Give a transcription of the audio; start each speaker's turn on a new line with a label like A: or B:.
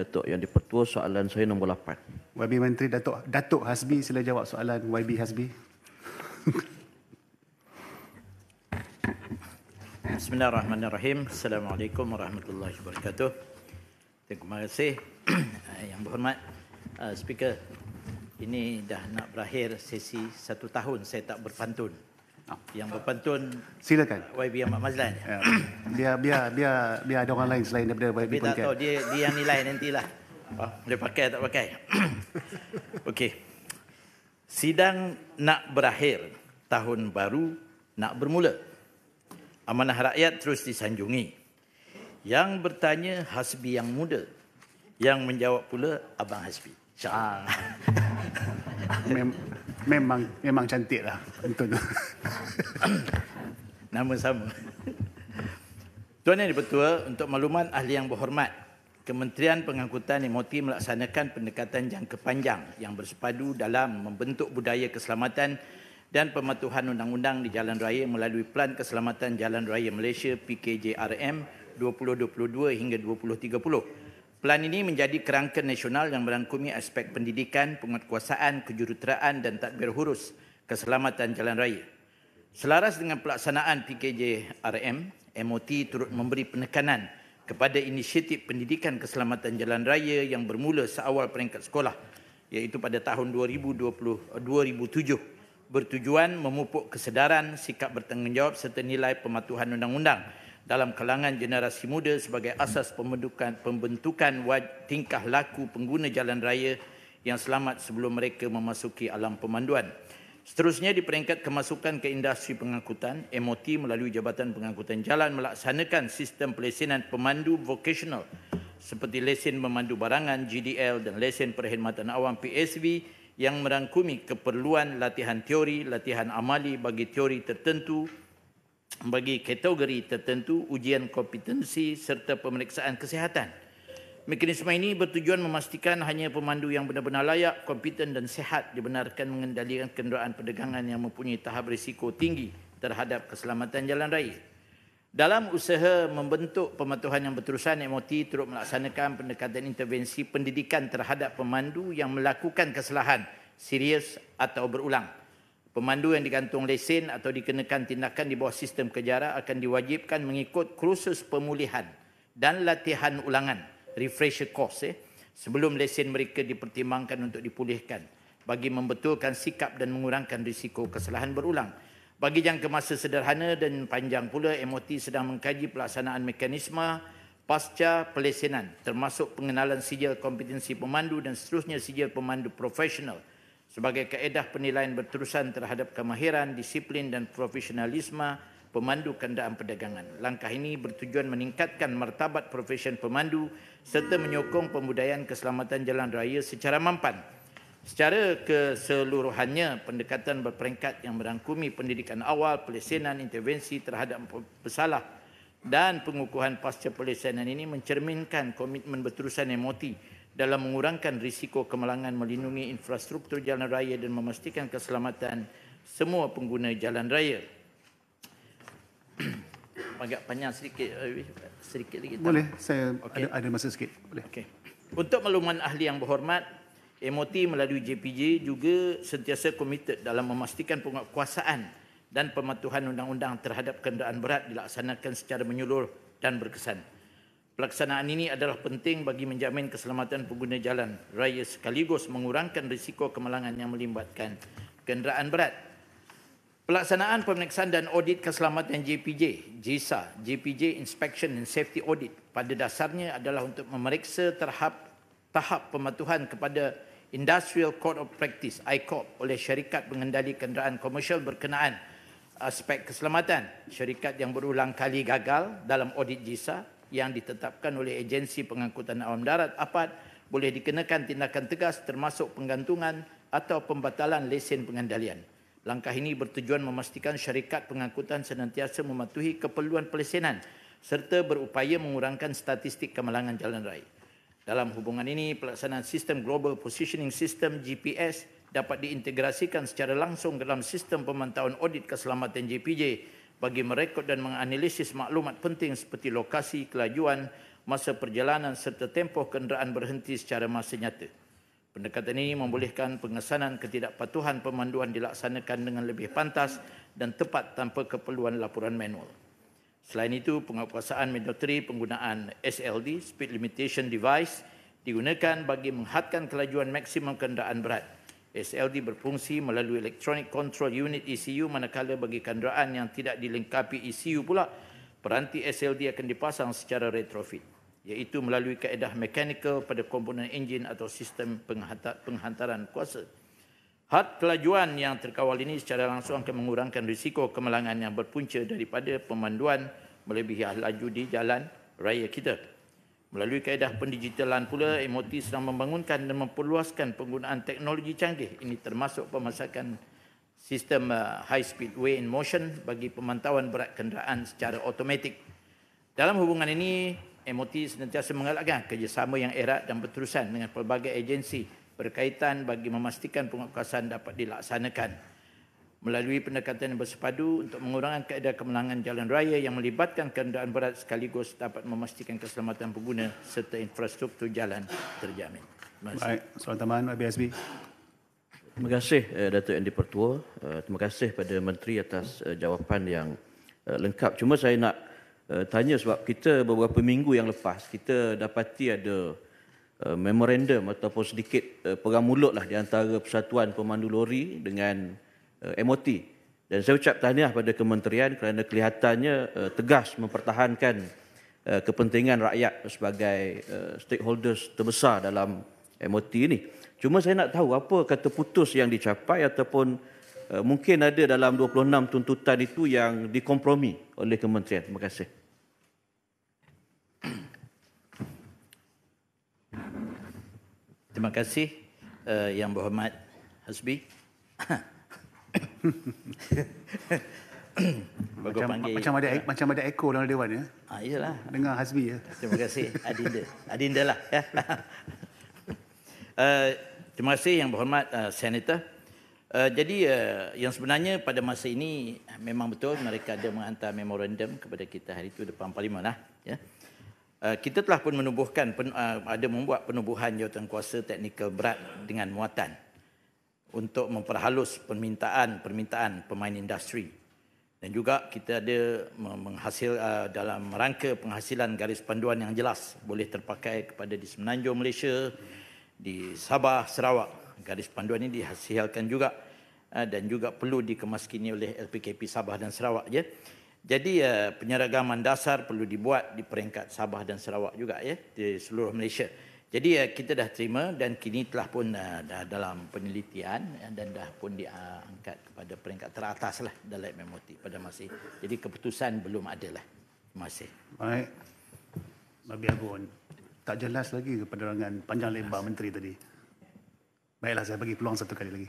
A: Datuk Yang di-Pertua, soalan saya nombor 8.
B: YB Menteri Datuk Hasbi, sila jawab soalan YB Hasbi.
C: Bismillahirrahmanirrahim. Assalamualaikum warahmatullahi wabarakatuh. Terima kasih Yang berhormat Speaker. Ini dah nak berakhir sesi 1 tahun saya tak berpantun. Yang berpantun
B: Silakan.
C: YB Ahmad Mazlan.
B: Ya. Biar ada orang lain selain daripada YB
C: Tapi tak
B: Pengkat.
C: tahu dia yang nilai nantilah. Boleh pakai tak pakai. Okey. Sidang nak berakhir, tahun baru nak bermula. Amanah rakyat terus disanjungi. Yang bertanya Hasbi yang muda. Yang menjawab pula Abang Hasbi. InsyaAllah.
B: Memang cantik lah. Betul.
C: Nama sama. Tuan Yang di-Pertua, untuk makluman ahli yang berhormat, Kementerian Pengangkutan MOT melaksanakan pendekatan jangka panjang yang bersepadu dalam membentuk budaya keselamatan dan pematuhan undang-undang di jalan raya melalui Pelan Keselamatan Jalan Raya Malaysia PKJRM 2022 hingga 2030. Pelan ini menjadi kerangka nasional yang merangkumi aspek pendidikan, penguatkuasaan, kejuruteraan dan tadbir hurus keselamatan jalan raya. Selaras dengan pelaksanaan PKJRM, MOT turut memberi penekanan kepada inisiatif pendidikan keselamatan jalan raya yang bermula seawal peringkat sekolah, iaitu pada tahun 2007, bertujuan memupuk kesedaran, sikap bertanggungjawab serta nilai pematuhan undang-undang dalam kalangan generasi muda sebagai asas pembentukan tingkah laku pengguna jalan raya yang selamat sebelum mereka memasuki alam pemanduan. Seterusnya, di peringkat kemasukan ke industri pengangkutan, MOT melalui Jabatan Pengangkutan Jalan melaksanakan sistem pelesenan pemandu vocational seperti lesen memandu barangan GDL dan lesen perkhidmatan awam PSV yang merangkumi keperluan latihan teori, latihan amali bagi teori tertentu, bagi kategori tertentu, ujian kompetensi serta pemeriksaan kesihatan. Mekanisme ini bertujuan memastikan hanya pemandu yang benar-benar layak, kompeten dan sihat dibenarkan mengendalikan kenderaan perdagangan yang mempunyai tahap risiko tinggi terhadap keselamatan jalan raya. Dalam usaha membentuk pematuhan yang berterusan, MOT turut melaksanakan pendekatan intervensi pendidikan terhadap pemandu yang melakukan kesalahan serius atau berulang. Pemandu yang digantung lesen atau dikenakan tindakan di bawah sistem kejaran akan diwajibkan mengikut kursus pemulihan dan latihan ulangan, refresher course, sebelum lesen mereka dipertimbangkan untuk dipulihkan bagi membetulkan sikap dan mengurangkan risiko kesalahan berulang. Bagi jangka masa sederhana dan panjang pula, MOT sedang mengkaji pelaksanaan mekanisme pasca pelesenan termasuk pengenalan sijil kompetensi pemandu dan seterusnya sijil pemandu profesional sebagai kaedah penilaian berterusan terhadap kemahiran, disiplin dan profesionalisme pemandu kenderaan perdagangan. Langkah ini bertujuan meningkatkan martabat profesion pemandu serta menyokong pembudayaan keselamatan jalan raya secara mampan. Secara keseluruhannya, pendekatan berperingkat yang merangkumi pendidikan awal, pelesenan, intervensi terhadap pesalah dan pengukuhan pasca pelesenan ini mencerminkan komitmen berterusan MOT dalam mengurangkan risiko kemalangan, melindungi infrastruktur jalan raya dan memastikan keselamatan semua pengguna jalan raya. Agak panjang sedikit lagi.
B: Boleh, saya ada masa sikit. Boleh.
C: Okey. Untuk makluman ahli yang berhormat, MOT melalui JPJ juga sentiasa komited dalam memastikan penguatkuasaan dan pematuhan undang-undang terhadap kenderaan berat dilaksanakan secara menyeluruh dan berkesan. Pelaksanaan ini adalah penting bagi menjamin keselamatan pengguna jalan raya sekaligus mengurangkan risiko kemalangan yang melibatkan kenderaan berat. Pelaksanaan pemeriksaan dan audit keselamatan JPJ, JISA, JPJ Inspection and Safety Audit pada dasarnya adalah untuk memeriksa tahap pematuhan kepada Industrial Code of Practice (ICOP) oleh syarikat pengendali kenderaan komersial berkenaan aspek keselamatan. Syarikat yang berulang kali gagal dalam audit JISA yang ditetapkan oleh Agensi Pengangkutan Awam Darat (APAD) boleh dikenakan tindakan tegas termasuk penggantungan atau pembatalan lesen pengendalian. Langkah ini bertujuan memastikan syarikat pengangkutan senantiasa mematuhi keperluan pelesenan serta berupaya mengurangkan statistik kemalangan jalan raya. Dalam hubungan ini, pelaksanaan sistem Global Positioning System GPS dapat diintegrasikan secara langsung dalam sistem pemantauan audit keselamatan JPJ bagi merekod dan menganalisis maklumat penting seperti lokasi, kelajuan, masa perjalanan serta tempoh kenderaan berhenti secara masa nyata. Pendekatan ini membolehkan pengesanan ketidakpatuhan pemanduan dilaksanakan dengan lebih pantas dan tepat tanpa keperluan laporan manual. Selain itu, penguatkuasaan mandatory penggunaan SLD, Speed Limitation Device, digunakan bagi menghadkan kelajuan maksimum kenderaan berat. SLD berfungsi melalui Electronic Control Unit ECU, manakala bagi kenderaan yang tidak dilengkapi ECU pula, peranti SLD akan dipasang secara retrofit, iaitu melalui kaedah mekanikal pada komponen enjin atau sistem penghantaran kuasa. Had kelajuan yang terkawal ini secara langsung akan mengurangkan risiko kemalangan yang berpunca daripada pemanduan melebihi laju di jalan raya kita. Melalui kaedah pendigitalan pula, MOT sedang membangunkan dan memperluaskan penggunaan teknologi canggih. Ini termasuk pemasakan sistem high speed weigh in motion bagi pemantauan berat kenderaan secara automatik. Dalam hubungan ini, MOT senantiasa menggalakkan kerjasama yang erat dan berterusan dengan pelbagai agensi berkaitan bagi memastikan penguatkuasaan dapat dilaksanakan melalui pendekatan yang bersepadu untuk mengurangkan kaedah kemalangan jalan raya yang melibatkan kenderaan berat sekaligus dapat memastikan keselamatan pengguna serta infrastruktur jalan terjamin. Terima kasih.
B: Baik, soalan tambahan YB-HSB.
A: Terima kasih Datuk Endi Pertua. Terima kasih pada Menteri atas jawapan yang lengkap. Cuma saya nak tanya sebab kita beberapa minggu yang lepas kita dapati ada memorandum ataupun sedikit perang mulut lah di antara Persatuan Pemandu Lori dengan MOT. Dan saya ucap tahniah pada kementerian kerana kelihatannya tegas mempertahankan kepentingan rakyat sebagai stakeholders terbesar dalam MOT ini. Cuma saya nak tahu apa kata putus yang dicapai ataupun mungkin ada dalam 26 tuntutan itu yang dikompromi oleh kementerian. Terima kasih.
C: Terima kasih Yang Berhormat Hasbi.
B: Macam ada echo dalam Dewan ya.
C: Iyalah.
B: Dengar Hasbi ya.
C: Terima kasih Adinda. Adinda lah. Ya. Terima kasih Yang Berhormat Senator. Jadi yang sebenarnya pada masa ini memang betul mereka ada menghantar memorandum kepada kita hari itu depan Parlimen lah. Ya. Kita telah pun menubuhkan, ada membuat penubuhan jawatankuasa teknikal berat dengan muatan untuk memperhalus permintaan pemain industri. Dan juga kita ada menghasil dalam rangka penghasilan garis panduan yang jelas boleh terpakai kepada di Semenanjung Malaysia, di Sabah, Sarawak. Garis panduan ini dihasilkan juga dan juga perlu dikemaskini oleh LPKP Sabah dan Sarawak je. Jadi penyeragaman dasar perlu dibuat di peringkat Sabah dan Sarawak juga ya di seluruh Malaysia. Jadi kita dah terima dan kini telah pun dah dalam penelitian dan dah pun diangkat kepada peringkat teratas lah dalam MOT pada masa ini. Jadi keputusan belum ada lah. Terima kasih.
B: Baik. Babi Agun. Tak jelas lagi penerangan panjang lebar menteri tadi. Baiklah, saya bagi peluang satu kali lagi.